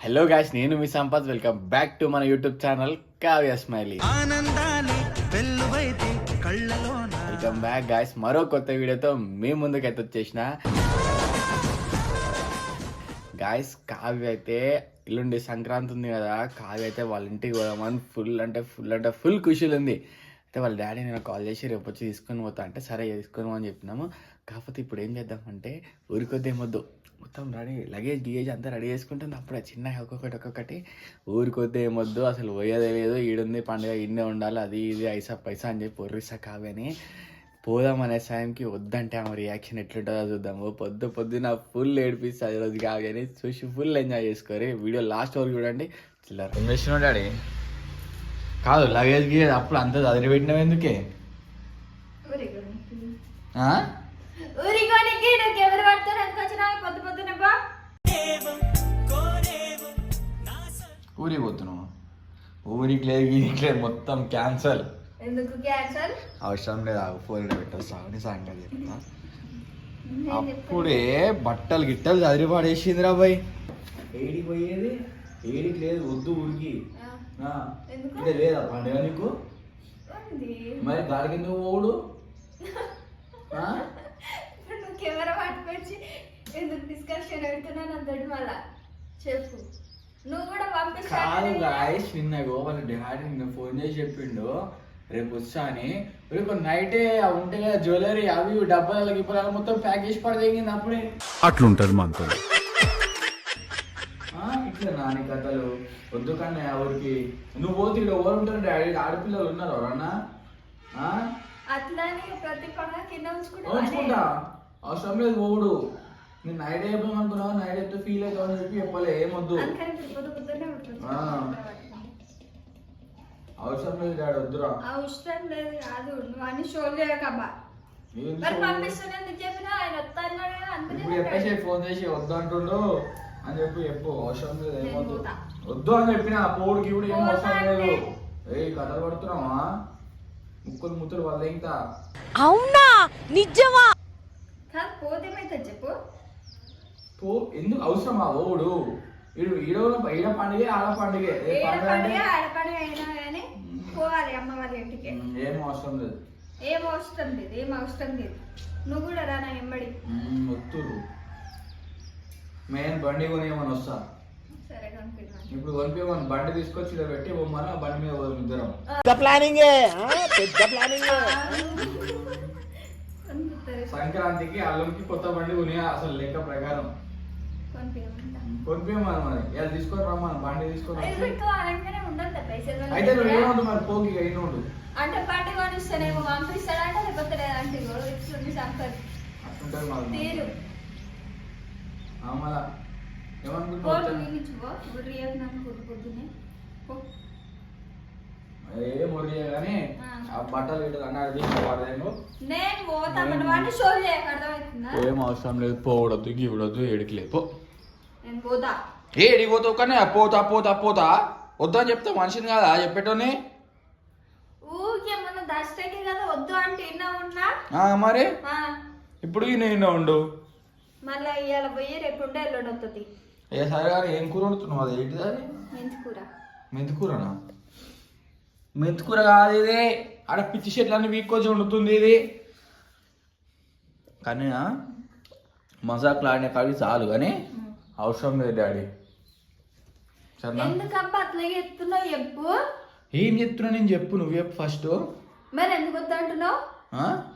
Hello guys, నేను మీ Sampath. Welcome back to మన YouTube channel Kavya smiley. Welcome back guys, మరో కొత్త వీడియోతో మీ ముందుకైతే వచ్చేసిన. గాయ్స్, కావ్య అయితే ఇల్లుండి సంక్రాంతి ఉంది కదా, కావ్య అయితే వాళ్ళ ఇంటికి పోదామని ఫుల్ ఖుషీలు ఉంది. అయితే వాళ్ళ డాడీ నేను కాల్ చేసి రేపు వచ్చి తీసుకొని పోతా అంటే సరే తీసుకొని అని చెప్పినాము. కాకపోతే ఇప్పుడు ఏం చేద్దామంటే ఊరికొద్దేమొద్దు మొత్తం రెడీ లగేజ్ అంతా రెడీ చేసుకుంటుంది. అప్పుడే చిన్న ఒక్కొక్కటి ఊరికొద్దే ఏమొద్దు, అసలు పోయేదే లేదు, ఈడుంది పండుగ ఇన్నే ఉండాలి, అది ఇది ఐసా పైసా అని చెప్పి ఒర్రిస్తా కావ్యని. పోదాం అనే సాయంకి వద్దంటే ఆమె రియాక్షన్ ఎట్లుంటుందో చూద్దాము. పొద్దున ఫుల్ ఏడిపిస్తుంది రోజు కావ్యని. చూసి ఫుల్ ఎంజాయ్ చేసుకోరు. వీడియో లాస్ట్ వరకు చూడండి. చిల్లర ఇన్వెస్ట్ డాడీ కాదు లగేజ్ గీజ్ అప్పుడు అంత చదివి పెట్టినావు ఎందుకే? ఊరికి పోతున్నావు? ఊరికి లేదు మొత్తం క్యాన్సల్. అవసరం లేదు, ఫోన్ పెట్టేస్తాను సంగతి చెప్తా. అప్పుడే బట్టలు గిట్టలు చదివి పడేసింది రా బాయ్. ఏడికి పోయేది ఏడికి లేదు, వద్దు ఊరికి లేదా పండుగ నీకు. మరి దాడికి ఎందుకు పోవుడు? కెమెరా పట్టుకొచ్చి ఎందుకు డిస్కషన్ పెడుతున్నాను మళ్ళా చెప్పు. నువ్వు కూడా కాదు గాయస్, నిన్నగో వాళ్ళ డాడీ నిన్న ఫోన్ చేసి చెప్పిండు రేపు వచ్చా అని. రేపు నైటే ఉంటే కదా జ్యువెలరీ అవి డబ్బాల గిబ్బలు మొత్తం ప్యాక్ చేసి పడదగింది. అప్పుడే అట్లుంటది మనతో. ఇట్లా నాని కథలు వద్దు కన్నా ఊరికి. నువ్వు పోతే ఇక్కడ ఎవరు ఉంటారు డాడీ? ఆడపిల్లలు ఉన్నారు ఎవరన్నా? ఉంచుకుంటా, అవసరం లేదు పోవుడు. నేను నైట్ అయిపోయామనుకున్నావు, నైట్ అయితే ఫీల్ అవుతావు అని చెప్పి చెప్పలే. ఏమొద్దు, అవసరం లేదు డాడీ, వద్దురా. అవసరం లేదు కాదు, నువ్వు అన్ని షోలు చేయకబ్బా. ఇప్పుడు చెప్పేసి ఫోన్ చేసి వద్దు అంటుండు అని చెప్పు. అవసరం లేదు, ఏమొద్దు, వద్దు అని చెప్పిన. పోవుడికి ఇప్పుడు ఏం అవసరం లేదు. ఏ కథలు పడుతున్నావా? ముత్తులు వాళ్ళ ఇంకా. అవునా నిజమా? చెప్పు. ఎందుకు అవసరమా ఓడు? ఈడ పండుగ ఆడ పండుగ పోవాలి అమ్మ వాళ్ళ ఇంటికి. ఏం అవసరం లేదు, ఏం అవసరం లేదు. నువ్వు కూడా రా నా ఎంబడి. వస్తురు మెయిన్ బండి కొనియమని వస్తా. సరే ఇప్పుడు కొనిపోయమని బండి తీసుకొచ్చి ఇలా పెట్టి బొమ్మను బండి మీద పోదాం ఇద్దరం. సంక్రాంతికి అల్లంకి కొత్త బండి కొనియా అసలు లెక్క ప్రకారం కొనిపోయమని. మరి ఇలా తీసుకొని రమ్మని బండి తీసుకొని. అయితే నువ్వు ఏమవుతుంది మరి పోగి అయిన ఉండు అంటే బండి కొనిస్తానేమో పంపిస్తాడంటే లేకపోతే లేదంటే అట్లుంటది మాకు. మళ్ళా ఏ మొదలు కానీ ఆ బట్టలు ఇటు అన్నాడు తీసుకోవాలేమో. ఏం అవసరం లేదు, పోవడద్దు గివడద్దు, ఏడికి లేదు. ఏడికి పోతావు కానీ పోతా వద్దు అని చెప్తా. మనిషిని కాదా చెప్పేటోని? మరి ఇప్పుడు నేను ఉండు మళ్ళీ ఇవాళ పోయి రేపు ఉండే ఎల్లుండి వస్తుంది. ఏ సరే కానీ ఏం కూర వండుతున్నావు? అది ఏంటిది? అది మెంతికూరనా? మెంతికూర కాదు ఇది, ఆడ పిచ్చి చెట్లన్నీ వీక్కొచ్చి వండుతుంది ఇది. కానీ మజాకులు ఆడిన కాడికి చాలు కానీ అవసరం లేదు డాడీ. సరేనా? ఏం చెప్తున్నా నేను చెప్పు, నువ్వు చెప్పు ఫస్ట్. మరి ఎందుకు వద్దంటున్నావు?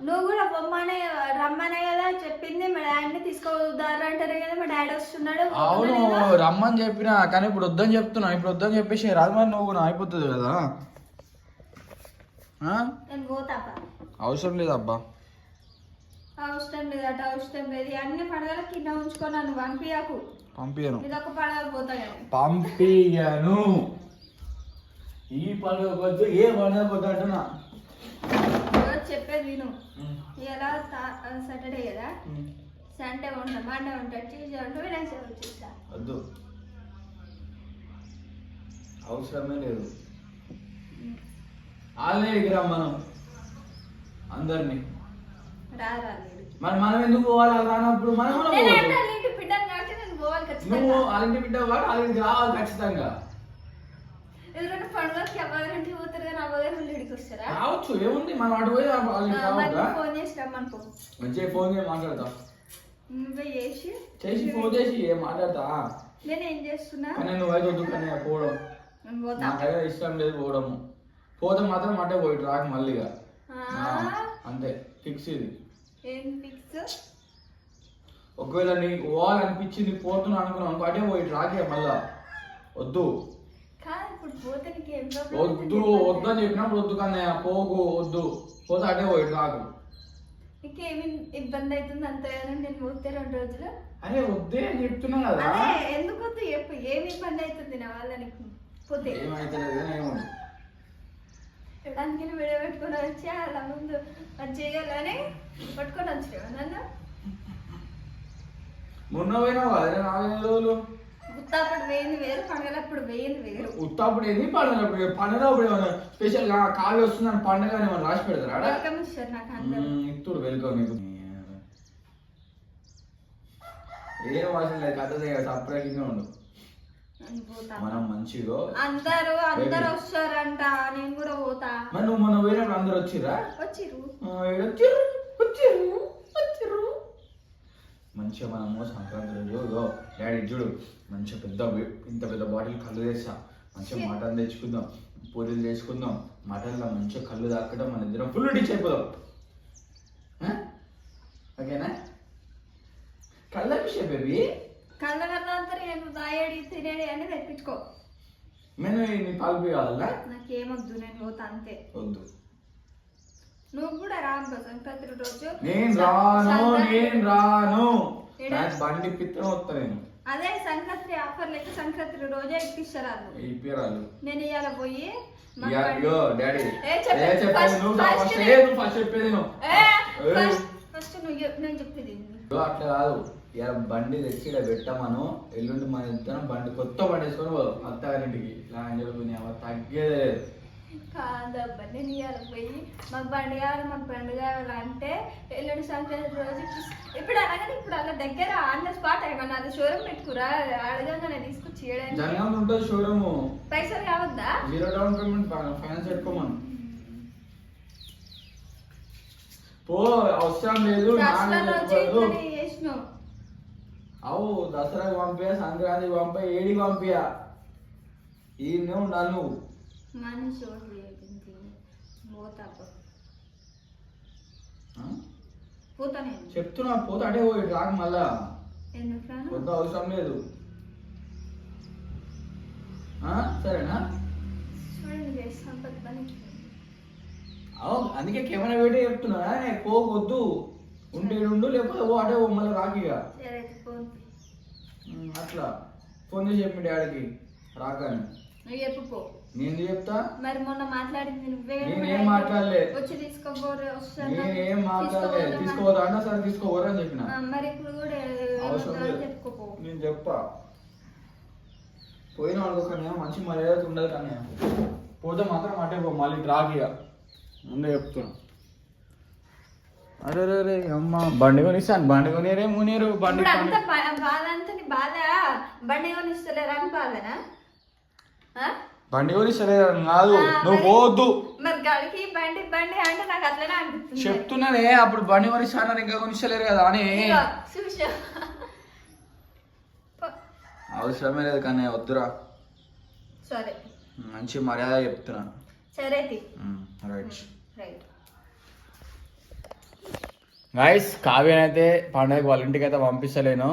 నువ్వు కూడా బొమ్మనే రమ్మనే కదా చెప్పింది. మా డాడీని తీసుకోవద్దారంటారే కదా, మా డాడీ వస్తున్నాడు. అవును రమ్మని చెప్పినా కానీ ఇప్పుడు వద్దని చెప్తున్నా. ఇప్పుడు వద్దని చెప్పేసి రాదు మరి నువ్వు కూడా అయిపోతుంది కదా. అవసరం లేదు అబ్బా, అవసరం లేదట, అవసరం లేదు. అన్ని పండుగల కింద ఉంచుకున్నాను. పంపియను ఇదొక పండుగ పోతాను. పంపియను. ఈ పండుగ వద్దు, ఏ పండుగ వద్దు అంటున్నా. చెప్పేది విను. ఇలా సాటర్డే కదా, సండే ఉంటా, మండే ఉంటా, ట్యూస్డే ఉంటా, వెనస్డే వచ్చేస్తా. వద్దు, అవసరమే లేదు. ఆల్రెడీ మనం అందరినీ మరి మనం ఎందుకు పోవాలి? రానప్పుడు మనం నువ్వు వాళ్ళంటి బిడ్డ వాడు వాళ్ళకి రావాలి ఖచ్చితంగా. ఎందుకంటే పండుగకి అవ్వగారింటికి పోతారు కానీ అవ్వగారు ఇంటికి వస్తారా? రావచ్చు, ఏముంది మనం అటు పోయి వాళ్ళకి రావద్దా? ఫోన్ చేసి రమ్మనుకో. మంచిగా ఫోన్ చేసి మాట్లాడతా. నువ్వే చేసి ఫోన్ చేసి ఏం మాట్లాడతా. నేను ఏం చేస్తున్నా కానీ నువ్వు అయితే వద్దు కానీ పోవడం నాకైతే ఇష్టం లేదు. పోవడము పోతే మాత్రం అంటే పోయి రాక మళ్ళీగా అంతే ఫిక్స్. ఇది ఏం ఫిక్స్? ఒకవేళ నీకు పోవాలనిపించింది పోతున్నా అనుకున్నావు అనుకో అటే పోయి రాకే మళ్ళా వద్దు. వద్దు వద్దు అని చెప్పినప్పుడు వద్దు కానీ పోకు వద్దు. పోతే అటే పోయి రాకు. నీకేమి ఇబ్బంది అవుతుంది అంతగానో నేను పోతే 2 రోజులు? అరే వద్దే అని చెప్తున్నా కదా. ఎందుకు వద్దు చెప్పు, ఏమి ఇబ్బంది అవుతుంది నా వల్ల నీకు పోతే? ఏమైతుంది కానీ ఏముంది. అందుకని వీడియో పెట్టుకొని వచ్చి అలా ముందు అది చేయాలని పట్టుకొని వచ్చావు నన్ను. మొన్న పోయినావు కదా 4 రోజులు. ఉత్తాప్పుడు వేయింది వేరు, పండుగలప్పుడు వేయింది వేరు. ఉత్తాప్పుడు ఏంది పండుగ పండుగప్పుడు ఏమన్నా స్పెషల్ గా కావ్య వస్తుందని పండుగ ఏమన్నా రాసి పెడతారా? వెల్కమ్ ఇస్తారు నాకు అందరూ. ఇప్పుడు వెల్కమ్ నీకు ఏం అవసరం లేదు. కథ సపరేట్గా ఉండు. మనం మంచిగా అందరూ వస్తారంట, నేను కూడా పోతా. మరి నువ్వు మొన్న పోయినప్పుడు అందరు వచ్చిర్రా? వచ్చిర్రు. మంచిగా మనము సంక్రాంతి రోజు డాడీ చూడు మంచిగా ఇంత పెద్ద బాటిల్ కళ్ళు తెస్తా. మంచిగా మటన్ తెచ్చుకుందాం, పూరీలు చేసుకుందాం. మటన్లో మంచిగా కళ్ళు తాకడం మన ఇద్దరం ఫుల్ డిచ్ అయిపోదాం. ఓకేనా? కళ్ళ విషయం బేబీ. కళ్ళ అంతా నేను దాయడి తినేది అని తెప్పించుకో. నేను నీ పాలు కావాలా? నాకేమొద్దు, నేను పోతా అంతే. వద్దు. నువ్వు కూడా రాను సంక్రాంతి రోజు. నేను రాను. బండి పిత్తనం వస్తా నేను. అదే సంక్రాంతి ఆఫర్ లెక్క సంక్రాంతి రోజే ఇప్పిస్తారు. నేను ఇవాళ పోయి ఫస్ట్ నేను చెప్పేది అట్లా కాదు. ఇలా బండి తెచ్చి ఇలా పెట్టమను. ఎల్లుండి మన ఇద్దరం బండి కొత్త బండి వేసుకొని పోదాం అత్తగారింటికి. ఇలా అని చెప్పి తగ్గేదే కాదబ్బా. నేను ఇవాళ పోయి మాకు బండి కావాలి, మాకు బండి కావాలంటే ఎల్లుండి సంక్రాంతి రోజు ఇప్పుడు అనగానే ఇప్పుడు అలా దగ్గర ఆన్ ద స్పాట్ ఏమన్నా అది షోరూమ్ పెట్టుకురా అడగంగానే తీసుకొచ్చి ఉంటుంది షోరూమ్. పైసలు కావద్దా? 0 డౌన్ పేమెంట్ ఫైనాన్స్ పెట్టుకోమను. పో అవసరం లేదు. అవు దసరాకి పంపియా, సంక్రాంతికి పంపా, ఏడికి పంపియా. ఈయనే ఉండాలి నువ్వు. చెప్తున్నా పోతా అటే పోయి రాక మళ్ళా. కొత్త అవసరం లేదు. సరేనా? అందుకే కెమెరా పెట్టి చెప్తున్నా పోవద్దు. ఉంటే ఉండు లేకపోతే ఓ అటే మళ్ళీ రాకిగా. అట్లా ఫోన్ చేసి చెప్పి డాడీకి రాకని. నేను చెప్తా. మరి మొన్న మాట్లాడింది నువ్వే. నేనేం మాట్లాడలే. వచ్చి తీసుకోబోరే. నేనేం మాట్లాడలే. తీసుకోవద్దా అన్నా సరే తీసుకోబోరు అని చెప్పిన. మరి ఇప్పుడు కూడా చెప్పుకోపో. నేను చెప్పా పోయిన అనుకోకనే మంచి మర్యాద ఉండదు కానీ పోతే మాత్రం అంటే మళ్ళీ రాకిగా ముందే చెప్తున్నా. అరే రే అమ్మ బండి కొనిస్తాను. బండి కొనిరే మునీరు. బండి బాధ అంతా నీ బాధ. బండి కొనిస్తలేరా అని బాధనా? బండి కొనిస్తలేరా కాదు, నువ్వు పోవద్దు. మరి గడికి బండి బండి అంటే నాకు అట్లనే అనిపిస్తుంది. చెప్తున్నానే అప్పుడు బండి కొనిస్తాను ఇంకా కొనిస్తలేరు కదా అని. అవసరమే లేదు కానీ వద్దురా. సరే మంచి మర్యాద చెప్తున్నాను. సరే రైట్. రైట్ గైస్ కావ్యనైతే పండుగకి వాళ్ళ ఇంటికి అయితే పంపిస్తలేను.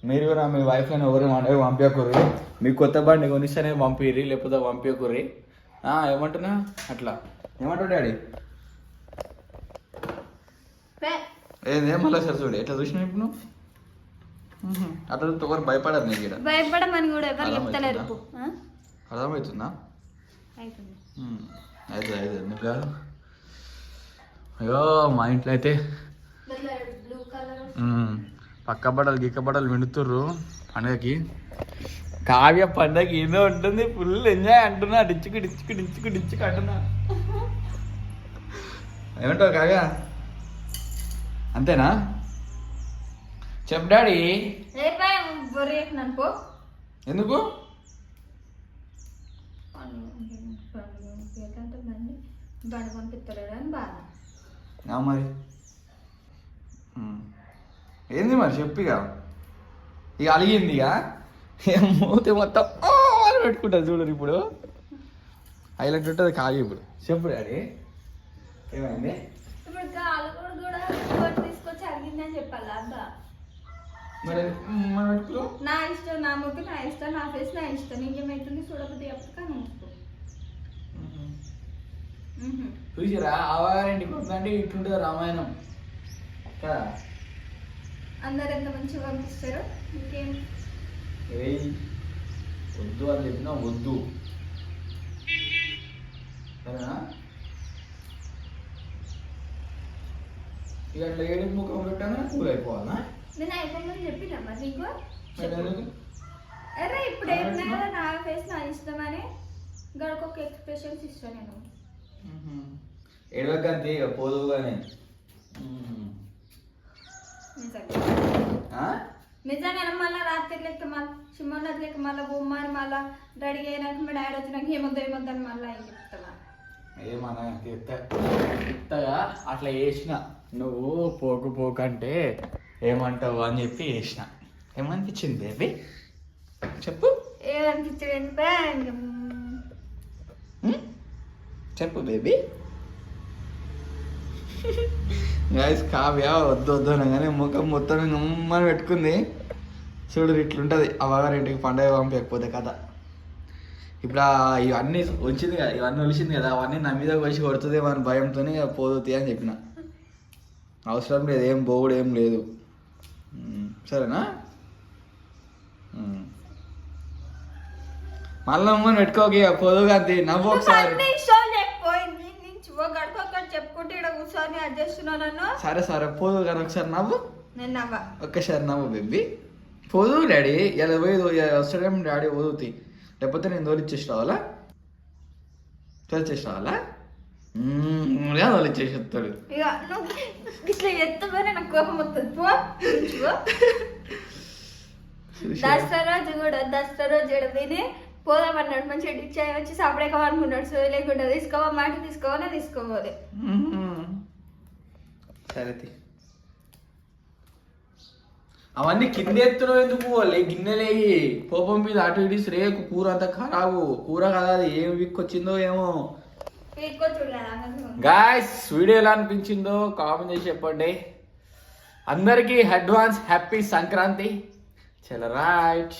మీరు కూడా మీ వైఫ్ని ఎవరు పండుగ పంపించకుర్రి. మీకు కొత్త బండి కొనిస్తేనే పంపిర్రి లేకపోతే పంపించకుర్రి. ఏమంటున్నా అట్లా ఏమంటావు డాడీ? ఏం మళ్ళీ సార్ చూడు ఎట్లా చూసినా ఇప్పుడు నువ్వు అట్లా ఎవరు భయపడదు. నీకు ఇక్కడ భయపడమని కూడా ఎవరు చెప్తలేరు. అర్థమవుతుందా? అయితే ఎందుకు కాదు. అయ్యో మా ఇంట్లో అయితే పక్క బట్టలు గిక్క బట్టలు విండుతుర్రు పండగకి. కావ్య పండగకి ఏదో ఉంటుంది ఫుల్ ఎంజాయ్ అంటున్నా. డిచ్చుకు డిచ్చుకు డిచ్చుకు డిచ్చుకు అంటున్నా. ఏమంటావు కావ్య? అంతేనా? చెప్పు డాడీ. బొరేక్ నన్ను పో ఎందుకు బండి పంపిస్తలేడు అని బాధ. మరి ఏంది మరి చెప్పిగా ఇక అలిగింది ఇక మూతి మొత్తం అని పెట్టుకుంటుంది చూడరు ఇప్పుడు హైలైట్ ఉంటుంది కాదు ఇప్పుడు చెప్పు డాడీ ఏమైంది ఇప్పుడు కాలు కూడా తీసుకొచ్చి అడిగిందని చెప్పాలి అబ్బా. మరి మనం పెట్టుకో నా ఇష్టం, నా ముగ్గు నా ఇష్టం, నా ఫేస్ నా ఇష్టం. ఇంకేమైతుంది చూడకపోతే చెప్తా చూసిరా ఆవారింటికి వస్తుందంటే ఇట్లుంటుంది రామాయణం కదా. అందరు ఎంత మంచిగా పంపిస్తారు. ఇంకేం ఏయ్ వద్దు అని చెప్పినా వద్దు సరేనా. ఇక అట్లా ఏడుపు ముఖం పెట్టానా కూల్ అయిపోవాలా. నేను అయిపోయిందని చెప్పినా మరి నీకు. మరి ఎందుకు? అరే ఇప్పుడు ఏమన్నా కదా నా ఫేస్ నా ఇష్టం అని గడకొక ఎక్స్ప్రెషన్స్ ఇస్తాను నేను. ఏడవకంతే ఇక పోదుగానే నిజంగా మళ్ళీ రాత్రి లెక్క మళ్ళీ సిమ్మన్నది లెక్క మళ్ళీ బొమ్మని మళ్ళీ రెడీ అయినాక మా డాడీ వచ్చినాక ఏమొద్దని మళ్ళీ ఏం చెప్తావా. ఏమన్నా చెప్తాగా అట్లా చేసిన నువ్వు పోకు అంటే ఏమంటావు అని చెప్పి చేసిన. ఏమనిపించింది బేబీ చెప్పు. ఏమనిపించలేదు చెప్పు బేబీ. గాయస్ కావ్య వద్దు అనగానే ముఖం మొత్తం గమ్మని పెట్టుకుంది. చూడు ఇట్లుంటుంది అవ్వగారింటికి పండగ పంపించకపోతే కథ. ఇప్పుడు ఇవన్నీ వచ్చింది కదా, ఇవన్నీ ఒలిసింది కదా, అవన్నీ నా మీద వచ్చి కొడుతుంది మన భయంతోనే పోతుంది అని చెప్పిన. అవసరం లేదు, ఏం పోవుడు ఏం లేదు. సరేనా మళ్ళీ అమ్మని పెట్టుకోక పోదుగా అంతే నవ్వు ఒకసారి. చెప్పుకుంటే ఇక్కడ కూర్చొని అడ్జస్తున్నాను నన్ను. సరే పోదు కానీ ఒకసారి నవ్వు. నేను నవ్వ ఒక్కసారి నవ్వు బేబీ. పోదు డాడీ ఇలా పోయేది వస్తాడేమో డాడీ పోదుతి, లేకపోతే నేను తోలిచ్చేసి రావాలా తోలిచ్చేసి వస్తాడు. ఇక నువ్వు ఇట్లా ఎత్తగానే నాకు కోపం వస్తుంది. దసరా రోజు ఎడవిని పోదామన్నాడు. మంచిగా డిచ్చాయి వచ్చి సపరేట్గా అనుకున్నాడు. సో లేకుండా తీసుకోవాలి. సరే అవన్నీ కింద ఎత్తులో ఎందుకు గిన్నెలేయి కోపం మీద అటు ఇటు రేకు కూర అంతా ఖరాబు కూర కదా. అది ఏం విక్కొచ్చిందో ఏమో. గాయ్స్ వీడియో ఎలా అనిపించిందో కామెంట్ చేసి చెప్పండి. అందరికీ అడ్వాన్స్ హ్యాపీ సంక్రాంతి. చలో రైట్.